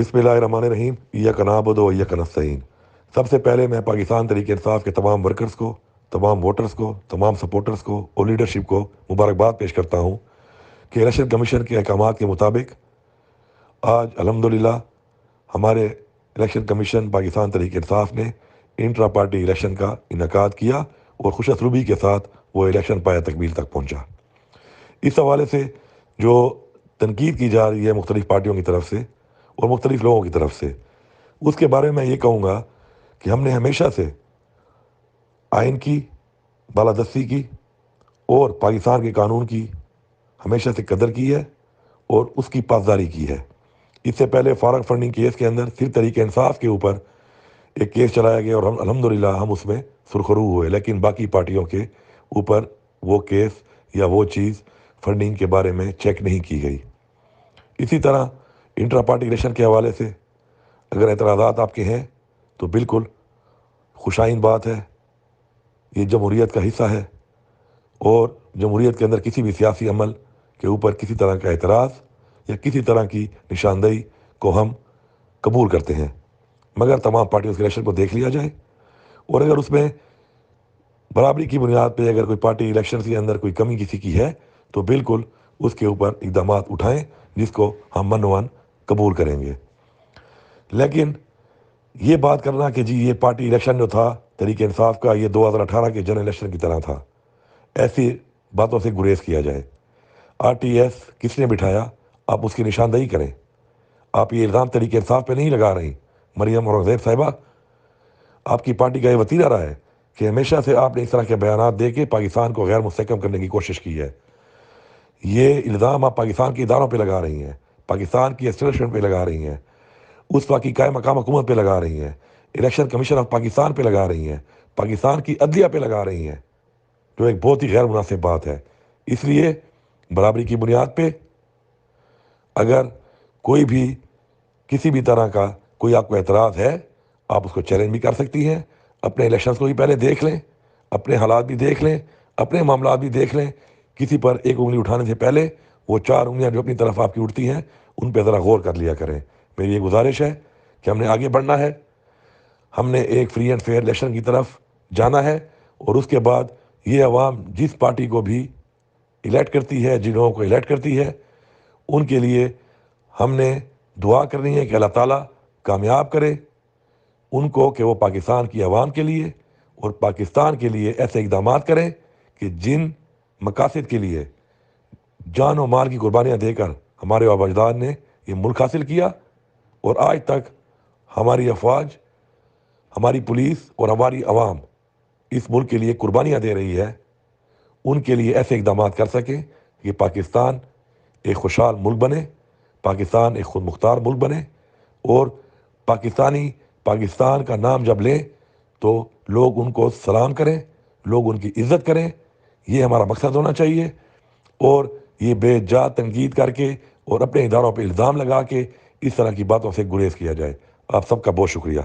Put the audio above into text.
بسم اللہ الرحمن الرحیم، ایاک نعبد و ایاک نستعین۔ سب سے پہلے میں پاکستان تحریک انصاف کے تمام ورکرز کو، تمام ووٹرز کو، تمام سپورٹرز کو اور لیڈرشپ کو مبارکباد پیش کرتا ہوں کہ الیکشن کمیشن کے احکامات کے مطابق آج الحمدللہ ہمارے الیکشن کمیشن پاکستان تحریک انصاف نے انٹرا پارٹی الیکشن کا انعقاد کیا اور خوش اسلوبی کے ساتھ وہ الیکشن پایہ تکمیل تک پہنچا۔ اس حوالے سے جو تنقید کی جا رہی ہے مختلف پارٹیوں کی طرف سے اور مختلف لوگوں کی طرف سے، اس کے بارے میں یہ کہوں گا کہ ہم نے ہمیشہ سے آئین کی بالادستی کی اور پاکستان کے قانون کی ہمیشہ سے قدر کی ہے اور اس کی پاسداری کی ہے۔ اس سے پہلے فارغ فنڈنگ کیس کے اندر صرف تحریک انصاف کے اوپر ایک کیس چلایا گیا اور الحمدللہ ہم اس میں سرخرو ہوئے، لیکن باقی پارٹیوں کے اوپر وہ کیس یا وہ چیز فنڈنگ کے بارے میں چیک نہیں کی گئی۔ اسی طرح انٹرا پارٹی الیکشن کے حوالے سے اگر اعتراضات آپ کے ہیں تو بالکل خوشائند بات ہے، یہ جمہوریت کا حصہ ہے اور جمہوریت کے اندر کسی بھی سیاسی عمل کے اوپر کسی طرح کا اعتراض یا کسی طرح کی نشاندہی کو ہم قبول کرتے ہیں، مگر تمام پارٹیوں کے الیکشن کو دیکھ لیا جائے اور اگر اس میں برابری کی بنیاد پہ اگر کوئی پارٹی الیکشن کے اندر کوئی کمی کسی کی ہے تو بالکل اس کے اوپر اقدامات اٹھائیں جس کو ہم منوان قبول کریں گے۔ لیکن یہ بات کرنا کہ جی یہ پارٹی الیکشن جو تھا تحریک انصاف کا یہ 2018 کے جنرل الیکشن کی طرح تھا، ایسی باتوں سے گریز کیا جائے۔ آر ٹی ایس کس نے بٹھایا، آپ اس کی نشاندہی کریں۔ آپ یہ الزام تحریک انصاف پہ نہیں لگا رہی مریم اورنگزیب صاحبہ، آپ کی پارٹی کا یہ وتیرہ رہا ہے کہ ہمیشہ سے آپ نے اس طرح کے بیانات دے کے پاکستان کو غیر مستحکم کرنے کی کوشش کی ہے۔ یہ الزام آپ پاکستان کے اداروں پہ لگا رہی ہیں، پاکستان کی اسٹیبلشمنٹ پہ لگا رہی ہیں، اس وقت کی قائم مقام حکومت پہ لگا رہی ہیں، الیکشن کمیشن آف پاکستان پہ لگا رہی ہیں، پاکستان کی عدلیہ پہ لگا رہی ہیں، جو ایک بہت ہی غیر مناسب بات ہے۔ اس لیے برابری کی بنیاد پہ اگر کوئی بھی کسی بھی طرح کا کوئی آپ کو اعتراض ہے، آپ اس کو چیلنج بھی کر سکتی ہیں۔ اپنے الیکشنز کو بھی پہلے دیکھ لیں، اپنے حالات بھی دیکھ لیں، اپنے معاملات بھی دیکھ لیں۔ کسی پر ایک انگلی اٹھانے سے پہلے وہ 4 انگلیاں جو اپنی طرف آپ کی اٹھتی ہیں ان پہ ذرا غور کر لیا کریں۔ میری یہ گزارش ہے کہ ہم نے آگے بڑھنا ہے، ہم نے ایک فری اینڈ فیئر الیکشن کی طرف جانا ہے اور اس کے بعد یہ عوام جس پارٹی کو بھی الیکٹ کرتی ہے، جن لوگوں کو الیکٹ کرتی ہے، ان کے لیے ہم نے دعا کرنی ہے کہ اللہ تعالیٰ کامیاب کرے ان کو کہ وہ پاکستان کی عوام کے لیے اور پاکستان کے لیے ایسے اقدامات کریں کہ جن مقاصد کے لیے جان و مال کی قربانیاں دے کر ہمارے آبا اجداد نے یہ ملک حاصل کیا اور آج تک ہماری افواج، ہماری پولیس اور ہماری عوام اس ملک کے لیے قربانیاں دے رہی ہے، ان کے لیے ایسے اقدامات کر سکیں کہ پاکستان ایک خوشحال ملک بنے، پاکستان ایک خود مختار ملک بنے اور پاکستان کا نام جب لیں تو لوگ ان کو سلام کریں، لوگ ان کی عزت کریں۔ یہ ہمارا مقصد ہونا چاہیے اور یہ بے جا تنقید کر کے اور اپنے اداروں پہ الزام لگا کے اس طرح کی باتوں سے گریز کیا جائے۔ آپ سب کا بہت شکریہ۔